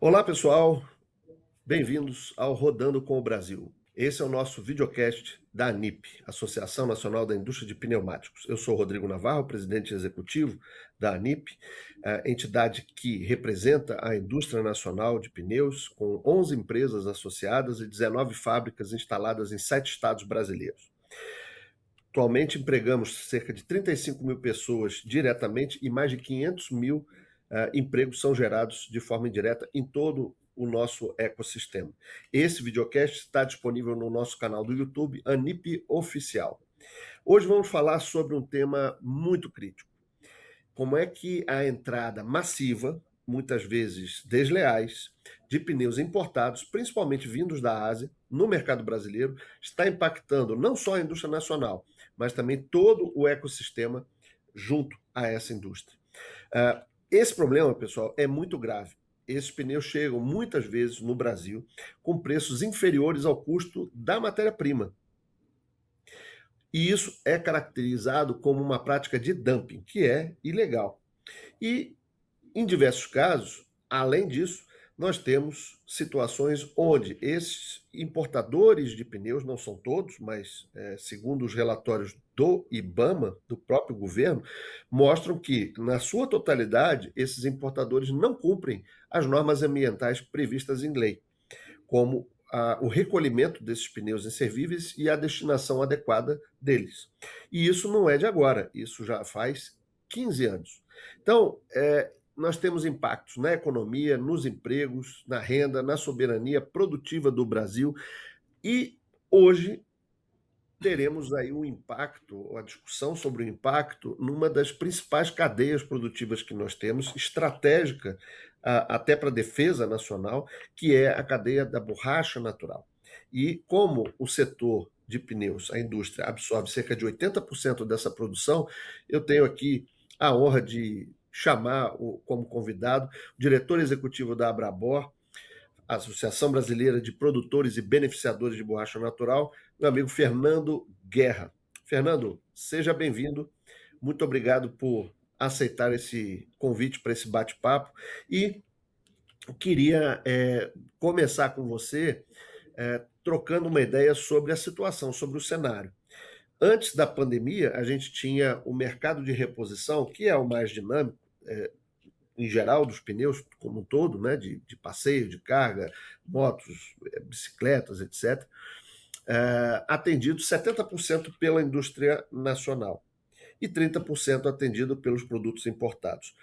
Olá, pessoal. Bem-vindos ao Rodando com o Brasil. Esse é o nosso videocast da ANIP, Associação Nacional da Indústria de Pneumáticos. Eu sou Rodrigo Navarro, presidente executivo da ANIP, a entidade que representa a indústria nacional de pneus, com 11 empresas associadas e 19 fábricas instaladas em 7 estados brasileiros. Atualmente empregamos cerca de 35 mil pessoas diretamente e mais de 500 mil empregos são gerados de forma indireta em todo o nosso ecossistema. Esse videocast está disponível no nosso canal do YouTube, ANIP Oficial. Hoje vamos falar sobre um tema muito crítico. Como é que a entrada massiva, muitas vezes desleais, de pneus importados, principalmente vindos da Ásia, no mercado brasileiro, está impactando não só a indústria nacional, mas também todo o ecossistema junto a essa indústria. Esse problema, pessoal, é muito grave. Esses pneus chegam muitas vezes no Brasil com preços inferiores ao custo da matéria-prima. E isso é caracterizado como uma prática de dumping, que é ilegal. E, em diversos casos, além disso, nós temos situações onde esses importadores de pneus, não são todos, mas segundo os relatórios do IBAMA, do próprio governo, mostram que, na sua totalidade, esses importadores não cumprem as normas ambientais previstas em lei, como o recolhimento desses pneus inservíveis e a destinação adequada deles. E isso não é de agora, isso já faz 15 anos. Então, nós temos impactos na economia, nos empregos, na renda, na soberania produtiva do Brasil e hoje teremos aí um impacto, a discussão sobre o impacto numa das principais cadeias produtivas que nós temos, estratégica até para a defesa nacional, que é a cadeia da borracha natural. E como o setor de pneus, a indústria, absorve cerca de 80% dessa produção, eu tenho aqui a honra de chamar como convidado o diretor executivo da Abrabor, Associação Brasileira de Produtores e Beneficiadores de Borracha Natural, meu amigo Fernando Guerra. Fernando, seja bem-vindo. Muito obrigado por aceitar esse convite para esse bate-papo. E queria começar com você trocando uma ideia sobre a situação, sobre o cenário. Antes da pandemia, a gente tinha o mercado de reposição, que é o mais dinâmico, em geral, dos pneus como um todo, né, de passeio, de carga, motos, bicicletas, etc., atendido 70% pela indústria nacional e 30% atendido pelos produtos importados.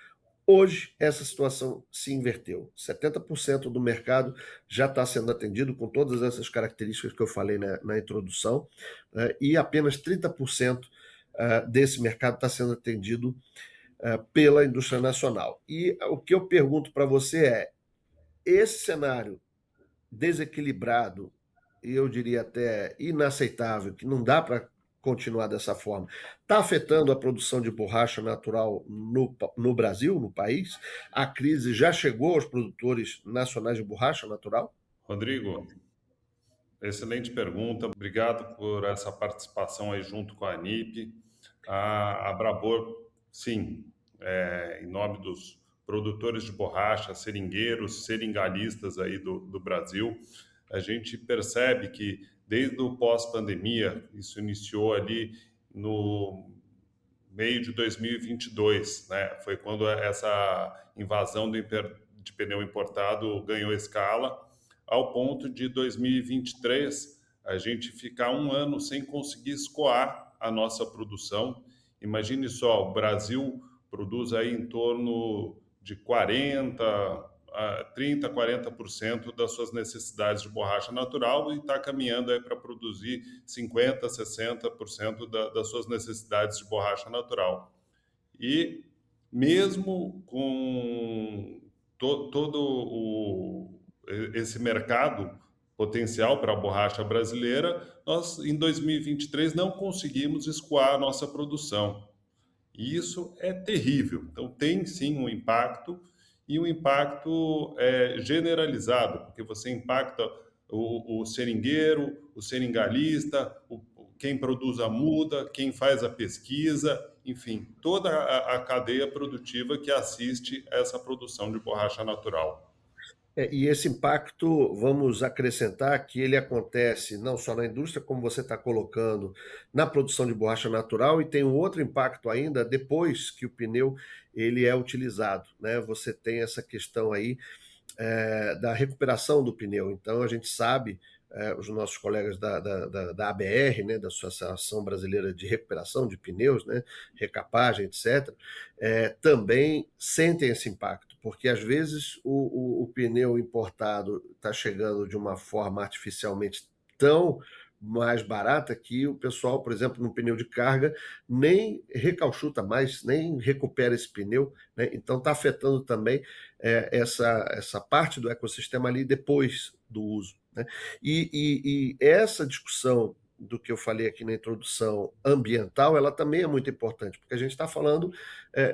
Hoje, essa situação se inverteu. 70% do mercado já está sendo atendido com todas essas características que eu falei na introdução, e apenas 30% desse mercado está sendo atendido pela indústria nacional. E o que eu pergunto para você é, esse cenário desequilibrado, e eu diria até inaceitável, que não dá para continuar dessa forma, está afetando a produção de borracha natural no Brasil, no país? A crise já chegou aos produtores nacionais de borracha natural? Rodrigo, excelente pergunta. Obrigado por essa participação aí junto com a ANIP. A Brabor, sim, em nome dos produtores de borracha, seringueiros, seringalistas aí do Brasil, a gente percebe que desde o pós-pandemia, isso iniciou ali no meio de 2022, né? Foi quando essa invasão de pneu importado ganhou escala, ao ponto de 2023 a gente ficar um ano sem conseguir escoar a nossa produção. Imagine só, o Brasil produz aí em torno de 40% das suas necessidades de borracha natural e está caminhando aí para produzir 50%, 60% das suas necessidades de borracha natural. E mesmo com todo esse mercado potencial para a borracha brasileira, nós em 2023 não conseguimos escoar a nossa produção. E isso é terrível. Então, tem sim um impacto, e um impacto generalizado, porque você impacta o seringueiro, o seringalista, quem produz a muda, quem faz a pesquisa, enfim, toda a cadeia produtiva que assiste a essa produção de borracha natural. E esse impacto, vamos acrescentar que ele acontece não só na indústria, como você está colocando, na produção de borracha natural, e tem um outro impacto ainda depois que o pneu ele é utilizado, né? Você tem essa questão aí da recuperação do pneu. Então, a gente sabe, os nossos colegas da ABR, né, da Associação Brasileira de Recuperação de Pneus, né, recapagem, etc., também sentem esse impacto, porque às vezes o pneu importado está chegando de uma forma artificialmente tão mais barata que o pessoal, por exemplo, no pneu de carga, nem recauchuta mais, nem recupera esse pneu, né? Então está afetando também essa parte do ecossistema ali depois do uso, né? E essa discussão do que eu falei aqui na introdução ambiental, ela também é muito importante, porque a gente está falando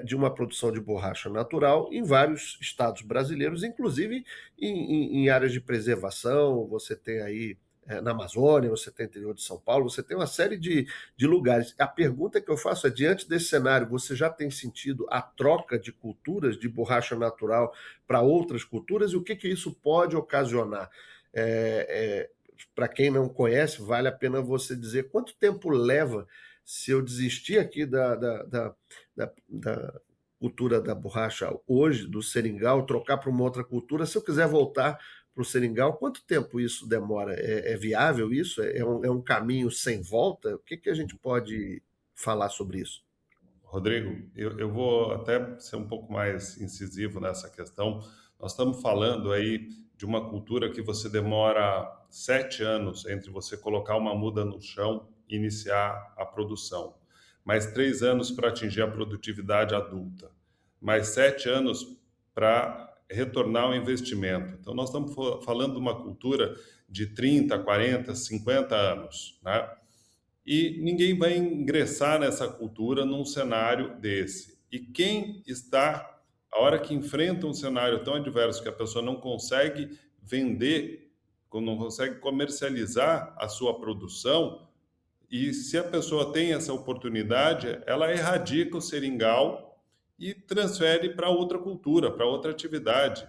de uma produção de borracha natural em vários estados brasileiros, inclusive em áreas de preservação. Você tem aí na Amazônia, você tem interior de São Paulo, você tem uma série de lugares. A pergunta que eu faço é, diante desse cenário, você já tem sentido a troca de culturas de borracha natural para outras culturas, e o que, que isso pode ocasionar? Para quem não conhece, vale a pena você dizer quanto tempo leva se eu desistir aqui da cultura da borracha hoje, do seringal, trocar para uma outra cultura, se eu quiser voltar para o seringal, quanto tempo isso demora? É viável isso? É um caminho sem volta? O que, que a gente pode falar sobre isso? Rodrigo, eu vou até ser um pouco mais incisivo nessa questão. Nós estamos falando aí de uma cultura que você demora 7 anos entre você colocar uma muda no chão e iniciar a produção, mais 3 anos para atingir a produtividade adulta, mais 7 anos para retornar o investimento. Então, nós estamos falando de uma cultura de 30, 40, 50 anos, né? E ninguém vai ingressar nessa cultura num cenário desse. E quem está, a hora que enfrenta um cenário tão adverso que a pessoa não consegue vender, não consegue comercializar a sua produção, e se a pessoa tem essa oportunidade, ela erradica o seringal e transfere para outra cultura, para outra atividade.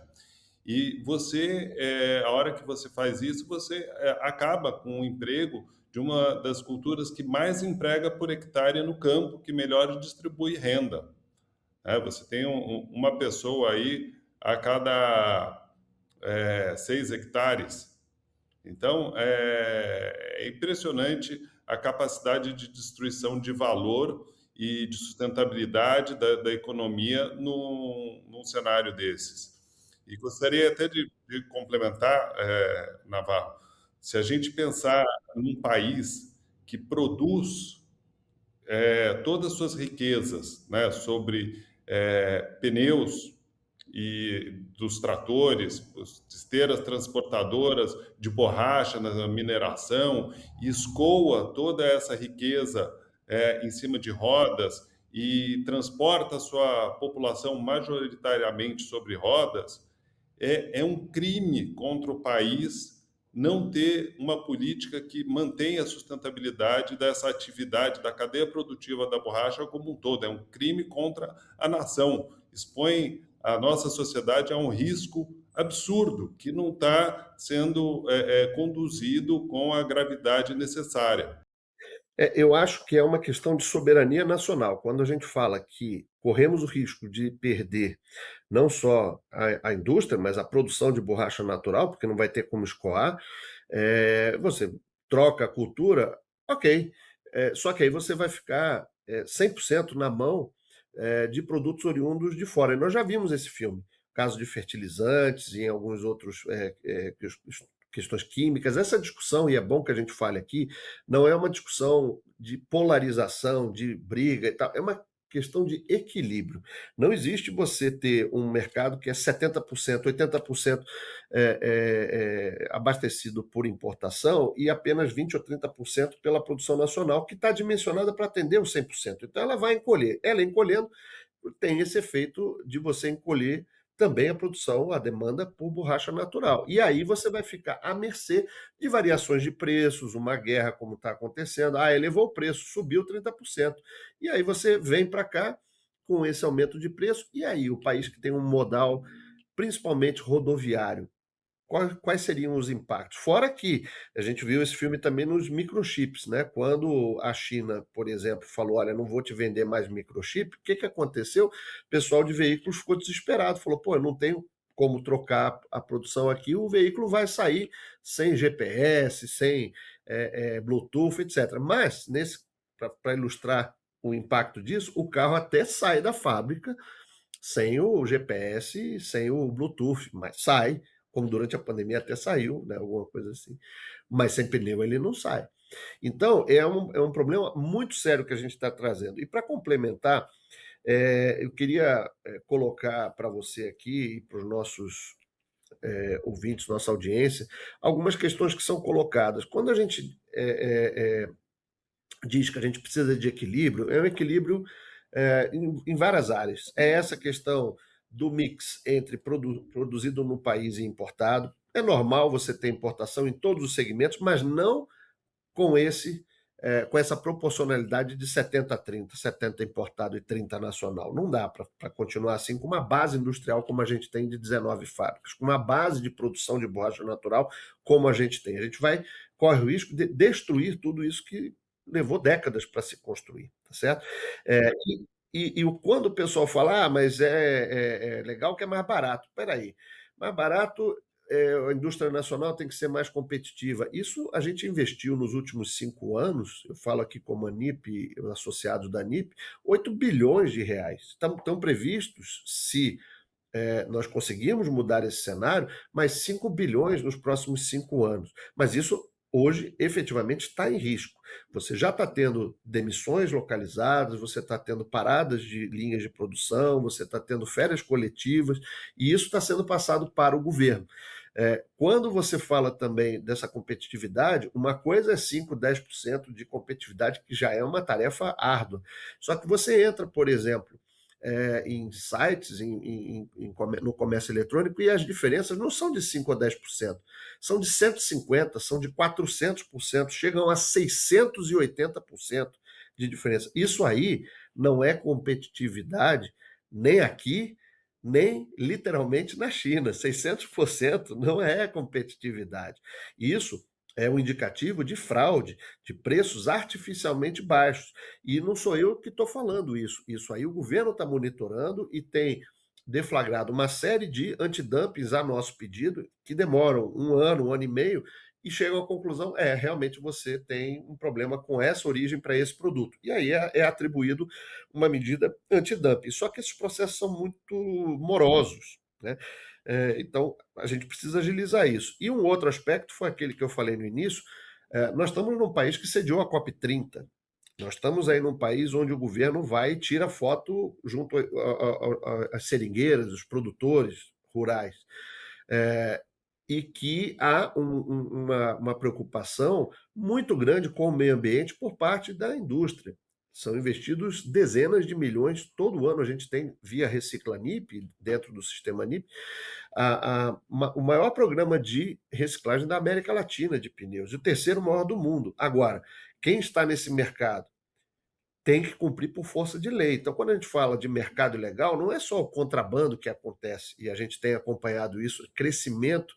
E você, a hora que você faz isso, você acaba com o emprego de uma das culturas que mais emprega por hectare no campo, que melhor distribui renda. Você tem uma pessoa aí a cada 6 hectares. Então, é impressionante a capacidade de destruição de valor e de sustentabilidade da economia num cenário desses. E gostaria até de complementar, Navarro, se a gente pensar num país que produz todas as suas riquezas, né, sobre pneus e dos tratores, as esteiras transportadoras de borracha na mineração, e escoa toda essa riqueza em cima de rodas e transporta a sua população majoritariamente sobre rodas, é um crime contra o país não ter uma política que mantenha a sustentabilidade dessa atividade da cadeia produtiva da borracha como um todo. É um crime contra a nação. Expõe a nossa sociedade a um risco absurdo que não está sendo conduzido com a gravidade necessária. Eu acho que é uma questão de soberania nacional. Quando a gente fala que corremos o risco de perder não só a indústria, mas a produção de borracha natural, porque não vai ter como escoar, você troca a cultura, ok. Só que aí você vai ficar 100% na mão de produtos oriundos de fora. E nós já vimos esse filme, caso de fertilizantes e em alguns outros questões químicas. Essa discussão, e é bom que a gente fale aqui, não é uma discussão de polarização, de briga e tal, é uma questão de equilíbrio. Não existe você ter um mercado que é 70%, 80% abastecido por importação e apenas 20% ou 30% pela produção nacional, que está dimensionada para atender os 100%. Então, ela vai encolher. Ela encolhendo tem esse efeito de você encolher também a produção, a demanda por borracha natural. E aí você vai ficar à mercê de variações de preços, uma guerra como está acontecendo. Elevou o preço, subiu 30%. E aí você vem para cá com esse aumento de preço, e aí o país que tem um modal, principalmente rodoviário, quais seriam os impactos? Fora que a gente viu esse filme também nos microchips, né? Quando a China, por exemplo, falou: olha, não vou te vender mais microchip, o que que aconteceu? O pessoal de veículos ficou desesperado, falou: pô, eu não tenho como trocar a produção aqui, o veículo vai sair sem GPS, sem Bluetooth, etc. Mas, para ilustrar o impacto disso, o carro até sai da fábrica sem o GPS, sem o Bluetooth, mas sai, como durante a pandemia até saiu, né, alguma coisa assim, mas sem pneu ele não sai. Então, é um problema muito sério que a gente está trazendo. E para complementar, eu queria colocar para você aqui e para os nossos ouvintes, nossa audiência, algumas questões que são colocadas. Quando a gente diz que a gente precisa de equilíbrio, é um equilíbrio em várias áreas. É essa questão do mix entre produzido no país e importado. É normal você ter importação em todos os segmentos, mas não com com essa proporcionalidade de 70-30, 70 importado e 30 nacional. Não dá para continuar assim com uma base industrial como a gente tem de 19 fábricas, com uma base de produção de borracha natural como a gente tem. A gente corre o risco de destruir tudo isso que levou décadas para se construir, tá certo? Quando o pessoal fala, mas é legal que é mais barato. Espera aí, mais barato a indústria nacional tem que ser mais competitiva. Isso a gente investiu nos últimos 5 anos, eu falo aqui como a NIP, associados da NIP, 8 bilhões de reais. Estão previstos, se nós conseguirmos mudar esse cenário, mais 5 bilhões nos próximos 5 anos. Mas isso hoje efetivamente está em risco. Você já está tendo demissões localizadas, você está tendo paradas de linhas de produção, você está tendo férias coletivas, e isso está sendo passado para o governo. Quando você fala também dessa competitividade, uma coisa é 5, 10% de competitividade, que já é uma tarefa árdua. Só que você entra, por exemplo, em sites, no comércio eletrônico, e as diferenças não são de 5 a 10%, são de 150%, são de 400%, chegam a 680% de diferença. Isso aí não é competitividade nem aqui, nem literalmente na China. 600% não é competitividade. Isso é um indicativo de fraude, de preços artificialmente baixos. E não sou eu que estou falando isso. Isso aí o governo está monitorando e tem deflagrado uma série de antidumpings a nosso pedido, que demoram 1 ano, 1 ano e meio, e chegam à conclusão: realmente você tem um problema com essa origem para esse produto. E aí é atribuído uma medida antidumping. Só que esses processos são muito morosos, né? Então, a gente precisa agilizar isso. E um outro aspecto foi aquele que eu falei no início: nós estamos num país que sediou a COP30. Nós estamos aí num país onde o governo vai e tira foto junto às seringueiras, os produtores rurais. É, e que há uma preocupação muito grande com o meio ambiente por parte da indústria. São investidos dezenas de milhões todo ano. A gente tem, via Reciclanip, dentro do sistema NIP, o maior programa de reciclagem da América Latina de pneus, e o terceiro maior do mundo. Agora, quem está nesse mercado tem que cumprir por força de lei. Então, quando a gente fala de mercado ilegal, não é só o contrabando que acontece, e a gente tem acompanhado isso, crescimento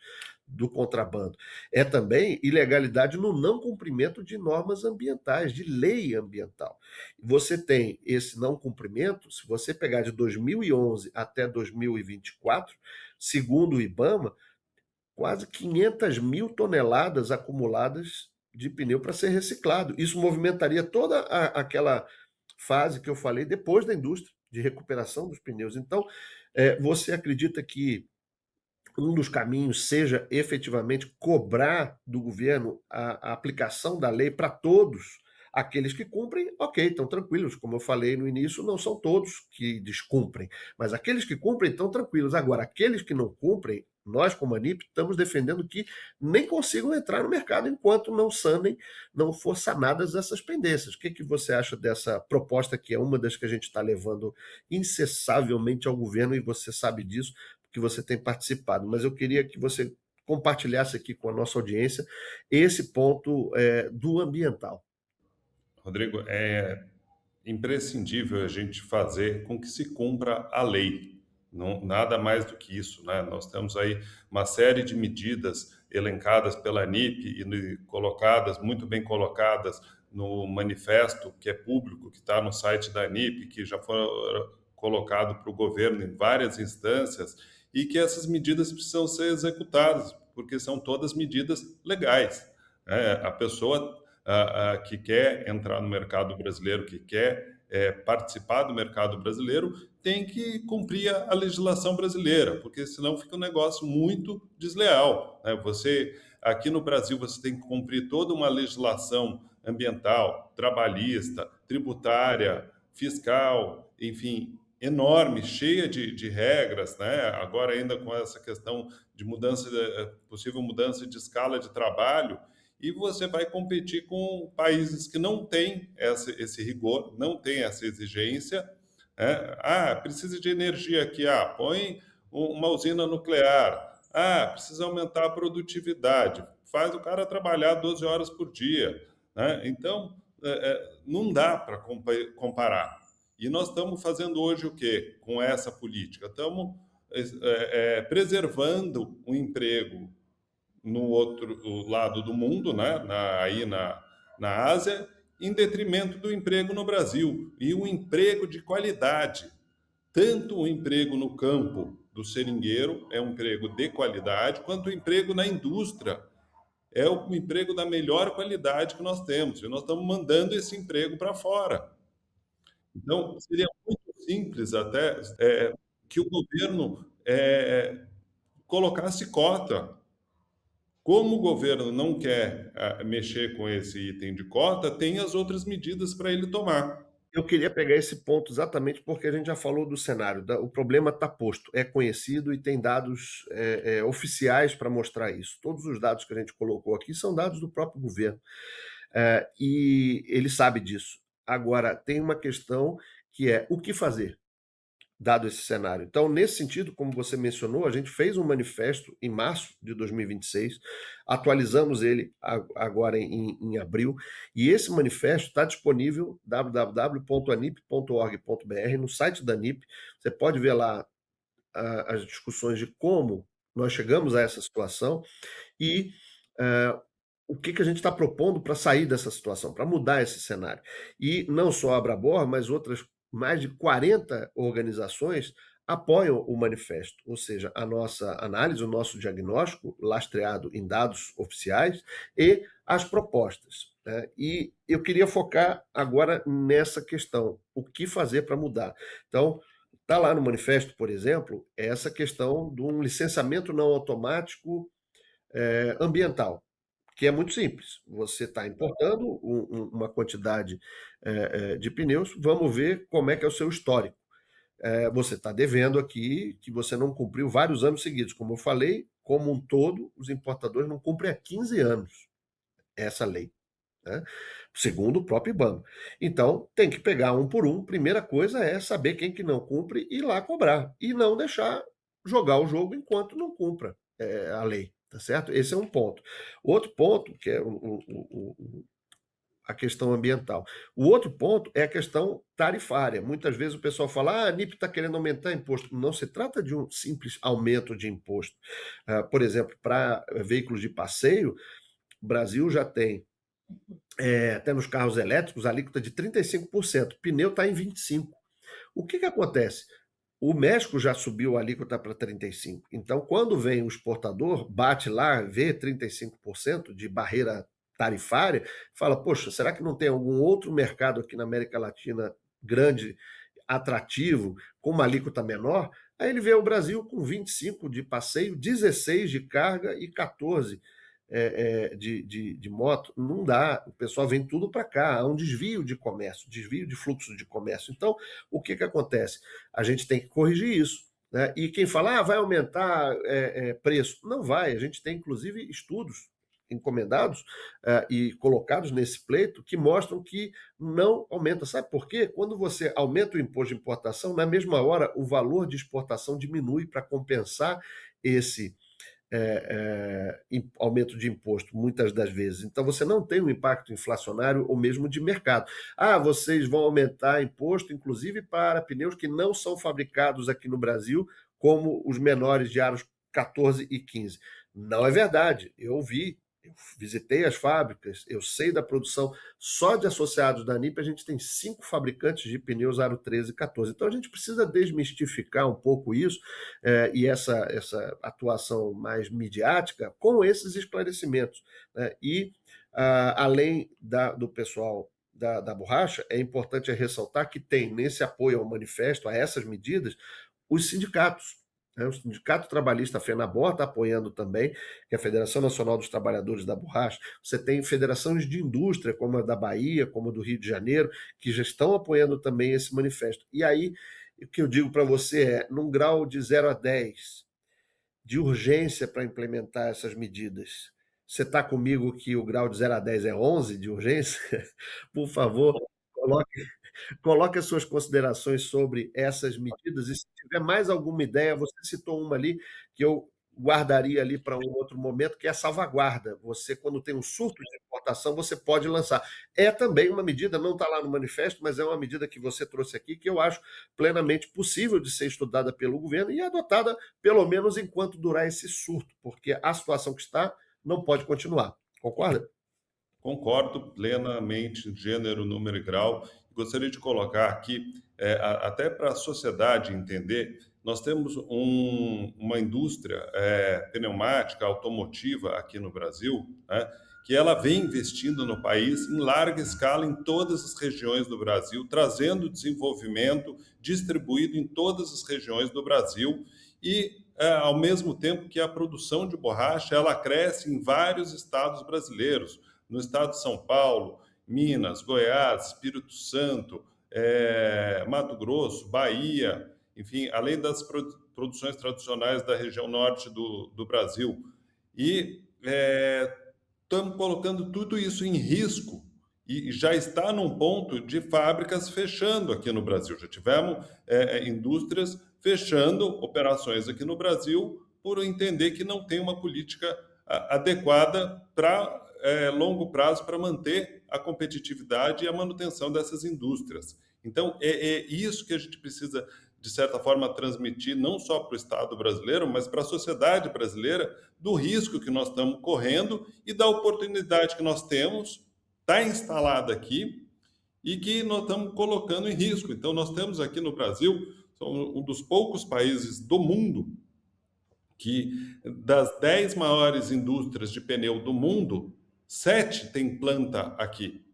do contrabando. É também ilegalidade no não cumprimento de normas ambientais, de lei ambiental. Você tem esse não cumprimento, se você pegar de 2011 até 2024, segundo o IBAMA, quase 500 mil toneladas acumuladas de pneu para ser reciclado. Isso movimentaria toda aquela fase que eu falei depois da indústria de recuperação dos pneus. Então, você acredita que um dos caminhos seja efetivamente cobrar do governo a aplicação da lei para todos aqueles que cumprem? Ok, estão tranquilos. Como eu falei no início, não são todos que descumprem, mas aqueles que cumprem estão tranquilos. Agora, aqueles que não cumprem, nós, como a NIP, estamos defendendo que nem consigam entrar no mercado enquanto não for sanadas essas pendências. O que você acha dessa proposta, que é uma das que a gente está levando incessavelmente ao governo, e você sabe disso, que você tem participado? Mas eu queria que você compartilhasse aqui com a nossa audiência esse ponto do ambiental. Rodrigo, é imprescindível a gente fazer com que se cumpra a lei, Não, nada mais do que isso, né? Nós temos aí uma série de medidas elencadas pela ANIP e colocadas, muito bem colocadas no manifesto que é público, que está no site da ANIP, que já foi colocado para o governo em várias instâncias, e que essas medidas precisam ser executadas, porque são todas medidas legais. A pessoa que quer entrar no mercado brasileiro, que quer participar do mercado brasileiro, tem que cumprir a legislação brasileira, porque senão fica um negócio muito desleal, né? Você, aqui no Brasil, você tem que cumprir toda uma legislação ambiental, trabalhista, tributária, fiscal, enfim, enorme, cheia de regras, né? Agora ainda com essa questão de mudança, possível mudança de escala de trabalho, e você vai competir com países que não têm esse rigor, não têm essa exigência. Precisa de energia aqui, põe uma usina nuclear. Precisa aumentar a produtividade, faz o cara trabalhar 12 horas por dia, né? Então, não dá para comparar. E nós estamos fazendo hoje o quê com essa política? Estamos preservando o emprego no outro lado do mundo, né? Na Ásia, em detrimento do emprego no Brasil. E um emprego de qualidade. Tanto o emprego no campo do seringueiro é um emprego de qualidade, quanto o emprego na indústria é o emprego da melhor qualidade que nós temos. E nós estamos mandando esse emprego para fora. Então, seria muito simples até que o governo colocasse cota. Como o governo não quer mexer com esse item de cota, tem as outras medidas para ele tomar. Eu queria pegar esse ponto exatamente porque a gente já falou do cenário. O problema está posto, é conhecido e tem dados oficiais para mostrar isso. Todos os dados que a gente colocou aqui são dados do próprio governo. E ele sabe disso. Agora, tem uma questão que é o que fazer, dado esse cenário. Então, nesse sentido, como você mencionou, a gente fez um manifesto em março de 2026, atualizamos ele agora em abril, e esse manifesto está disponível www.anip.org.br, no site da ANIP. Você pode ver lá as discussões de como nós chegamos a essa situação e o que a gente está propondo para sair dessa situação, para mudar esse cenário. E não só a Abrabor, mas outras mais de 40 organizações apoiam o manifesto, ou seja, a nossa análise, o nosso diagnóstico, lastreado em dados oficiais, e as propostas, né? E eu queria focar agora nessa questão, o que fazer para mudar. Então, está lá no manifesto, por exemplo, essa questão de um licenciamento não automático ambiental, que é muito simples. Você está importando uma quantidade de pneus, vamos ver como é que é o seu histórico. Você está devendo aqui que você não cumpriu vários anos seguidos. Como eu falei, como um todo, os importadores não cumprem há 15 anos essa lei, né? Segundo o próprio IBAMA. Então, tem que pegar um por um. Primeira coisa é saber quem que não cumpre e ir lá cobrar. E não deixar jogar o jogo enquanto não cumpra a lei. Tá certo? Esse é um ponto. Outro ponto, que é a questão ambiental. O outro ponto é a questão tarifária. Muitas vezes o pessoal fala, a ANIP está querendo aumentar imposto. Não se trata de um simples aumento de imposto. Por exemplo, para veículos de passeio, o Brasil já tem, até nos carros elétricos, a alíquota de 35%. Pneu está em 25%. O que acontece? O México já subiu a alíquota para 35%. Então, quando vem o exportador, bate lá, vê 35% de barreira tarifária, fala, poxa, será que não tem algum outro mercado aqui na América Latina grande, atrativo, com uma alíquota menor? Aí ele vê o Brasil com 25% de passeio, 16% de carga e 14% de moto. Não dá, o pessoal vem tudo para cá, há um desvio de comércio, desvio de fluxo de comércio. Então, o que acontece? A gente tem que corrigir isso, né? E quem fala, vai aumentar preço, não vai. A gente tem, inclusive, estudos encomendados e colocados nesse pleito que mostram que não aumenta. Sabe por quê? Quando você aumenta o imposto de importação, na mesma hora o valor de exportação diminui para compensar esse aumento de imposto, muitas das vezes. Então, você não tem um impacto inflacionário ou mesmo de mercado. Vocês vão aumentar imposto, inclusive para pneus que não são fabricados aqui no Brasil, como os menores de aros 14 e 15. Não é verdade. Eu visitei as fábricas, eu sei da produção. Só de associados da ANIP, a gente tem 5 fabricantes de pneus aro 13 e 14. Então, a gente precisa desmistificar um pouco isso e essa atuação mais midiática com esses esclarecimentos. Né? E, além do pessoal da borracha, é importante ressaltar que tem nesse apoio ao manifesto, a essas medidas, os sindicatos. Né? O Sindicato Trabalhista, a FENABOR, está apoiando também, que é a Federação Nacional dos Trabalhadores da Borracha. Você tem federações de indústria, como a da Bahia, como a do Rio de Janeiro, que já estão apoiando também esse manifesto. E aí, o que eu digo para você é, num grau de 0 a 10, de urgência para implementar essas medidas, você está comigo que o grau de 0 a 10 é 11 de urgência? Por favor, coloque as suas considerações sobre essas medidas e se tiver mais alguma ideia, você citou uma ali que eu guardaria ali para um outro momento, que é a salvaguarda. Você, quando tem um surto de importação, você pode lançar. É também uma medida, não está lá no manifesto, mas é uma medida que você trouxe aqui, que eu acho plenamente possível de ser estudada pelo governo e adotada, pelo menos enquanto durar esse surto, porque a situação que está não pode continuar. Concorda? Concordo plenamente, gênero, número e grau. Gostaria de colocar aqui, até para a sociedade entender, nós temos uma indústria pneumática, automotiva aqui no Brasil, né, que ela vem investindo no país em larga escala em todas as regiões do Brasil, trazendo desenvolvimento distribuído em todas as regiões do Brasil e ao mesmo tempo que a produção de borracha ela cresce em vários estados brasileiros no estado de São Paulo, Minas, Goiás, Espírito Santo, Mato Grosso, Bahia, enfim, além das produções tradicionais da região norte do Brasil. E estamos colocando tudo isso em risco e já está num ponto de fábricas fechando aqui no Brasil. Já tivemos indústrias fechando operações aqui no Brasil por entender que não tem uma política adequada para longo prazo para manter a competitividade e a manutenção dessas indústrias. Então, é isso que a gente precisa, de certa forma, transmitir não só para o Estado brasileiro, mas para a sociedade brasileira, do risco que nós estamos correndo e da oportunidade que nós temos, está instalada aqui e que nós estamos colocando em risco. Então, nós temos aqui no Brasil, somos um dos poucos países do mundo que das 10 maiores indústrias de pneu do mundo, 7 têm planta aqui.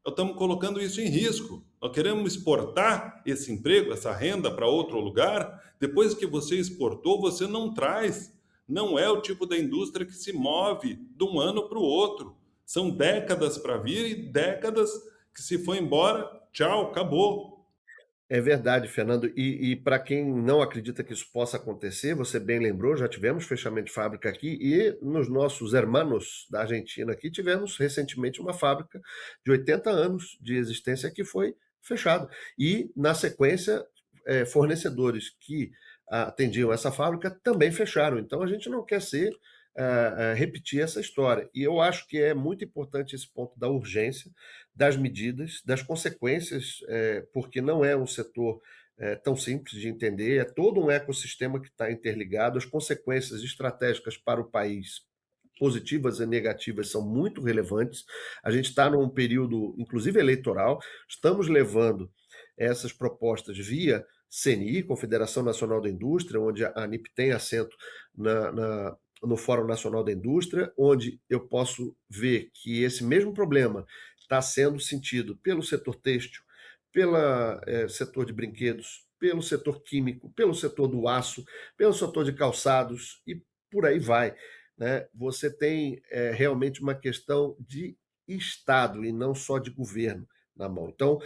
Nós estamos colocando isso em risco. Nós queremos exportar esse emprego, essa renda para outro lugar. Depois que você exportou, você não traz. Não é o tipo da indústria que se move de um ano para o outro. São décadas para vir e décadas que se foi embora, tchau, acabou. É verdade, Fernando. E para quem não acredita que isso possa acontecer, você bem lembrou, já tivemos fechamento de fábrica aqui e nos nossos hermanos da Argentina aqui tivemos recentemente uma fábrica de 80 anos de existência que foi fechada. E, na sequência, fornecedores que atendiam essa fábrica também fecharam. Então, a gente não quer repetir essa história. E eu acho que é muito importante esse ponto da urgência, das medidas, das consequências, porque não é um setor tão simples de entender, é todo um ecossistema que está interligado, as consequências estratégicas para o país, positivas e negativas, são muito relevantes. A gente está num período, inclusive eleitoral, estamos levando essas propostas via CNI, Confederação Nacional da Indústria, onde a ANIP tem assento no Fórum Nacional da Indústria, onde eu posso ver que esse mesmo problema está sendo sentido pelo setor têxtil, pelo setor de brinquedos, pelo setor químico, pelo setor do aço, pelo setor de calçados e por aí vai. Né? Você tem realmente uma questão de Estado e não só de governo na mão. Então,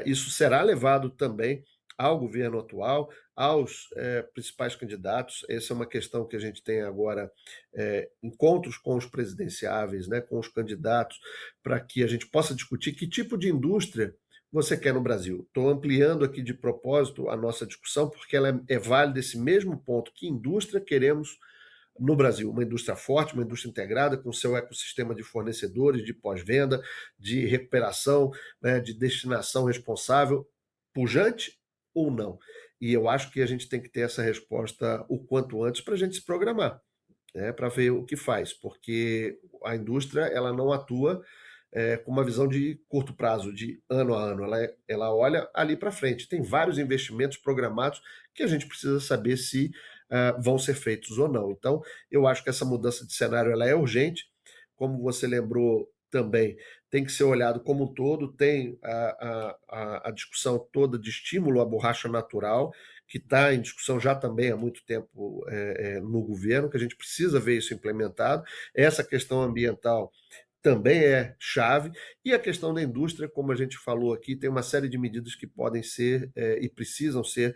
isso será levado também ao governo atual, aos principais candidatos. Essa é uma questão que a gente tem agora, encontros com os presidenciáveis, né, com os candidatos, para que a gente possa discutir que tipo de indústria você quer no Brasil. Estou ampliando aqui de propósito a nossa discussão, porque ela é válida esse mesmo ponto. Que indústria queremos no Brasil? Uma indústria forte, uma indústria integrada, com seu ecossistema de fornecedores, de pós-venda, de recuperação, né, de destinação responsável, pujante ou não? E eu acho que a gente tem que ter essa resposta o quanto antes para a gente se programar, né, para ver o que faz, porque a indústria ela não atua com uma visão de curto prazo, de ano a ano, ela olha ali para frente. Tem vários investimentos programados que a gente precisa saber se vão ser feitos ou não. Então, eu acho que essa mudança de cenário ela é urgente, como você lembrou também, tem que ser olhado como um todo, tem a discussão toda de estímulo à borracha natural, que está em discussão já também há muito tempo no governo, que a gente precisa ver isso implementado. Essa questão ambiental também é chave, e a questão da indústria, como a gente falou aqui, tem uma série de medidas que podem ser e precisam ser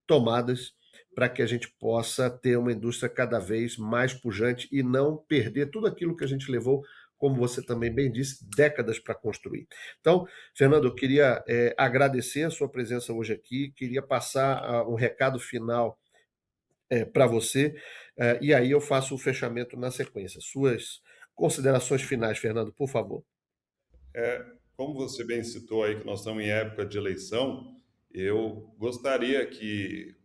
tomadas para que a gente possa ter uma indústria cada vez mais pujante e não perder tudo aquilo que a gente levou, como você também bem disse, décadas para construir. Então, Fernando, eu queria agradecer a sua presença hoje aqui, queria passar um recado final para você, e aí eu faço o fechamento na sequência. Suas considerações finais, Fernando, por favor. Como você bem citou aí que nós estamos em época de eleição, eu gostaria que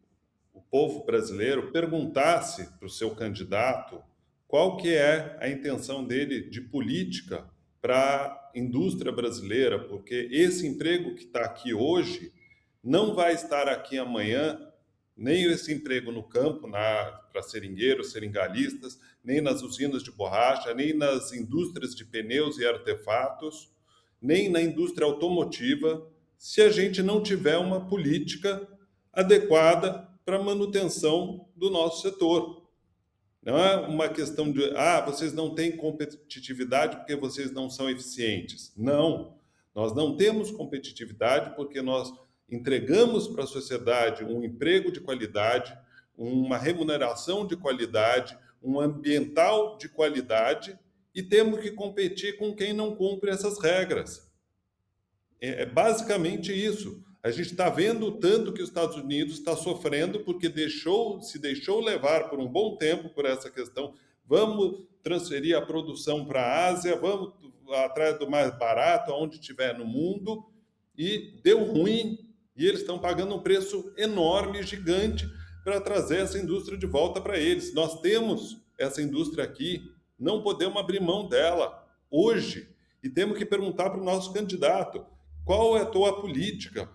o povo brasileiro perguntasse para o seu candidato qual que é a intenção dele de política para a indústria brasileira, porque esse emprego que está aqui hoje não vai estar aqui amanhã, nem esse emprego no campo, para seringueiros, seringalhistas, nem nas usinas de borracha, nem nas indústrias de pneus e artefatos, nem na indústria automotiva, se a gente não tiver uma política adequada para a manutenção do nosso setor. Não é uma questão de, vocês não têm competitividade porque vocês não são eficientes. Não, nós não temos competitividade porque nós entregamos para a sociedade um emprego de qualidade, uma remuneração de qualidade, um ambiental de qualidade e temos que competir com quem não cumpre essas regras. É basicamente isso. A gente está vendo o tanto que os Estados Unidos está sofrendo porque se deixou levar por um bom tempo por essa questão. Vamos transferir a produção para a Ásia, vamos atrás do mais barato, aonde estiver no mundo, e deu ruim. E eles estão pagando um preço enorme, gigante, para trazer essa indústria de volta para eles. Nós temos essa indústria aqui, não podemos abrir mão dela hoje. E temos que perguntar para o nosso candidato qual é a tua política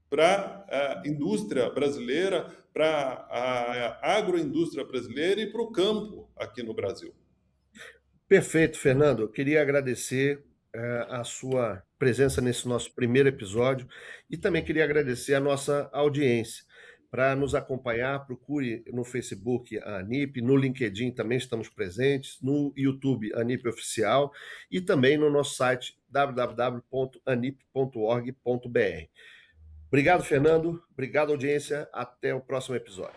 para a indústria brasileira, para a agroindústria brasileira e para o campo aqui no Brasil. Perfeito, Fernando. Eu queria agradecer a sua presença nesse nosso primeiro episódio e também queria agradecer a nossa audiência. Para nos acompanhar, procure no Facebook a ANIP, no LinkedIn também estamos presentes, no YouTube ANIP Oficial e também no nosso site www.anip.org.br. Obrigado, Fernando. Obrigado, audiência. Até o próximo episódio.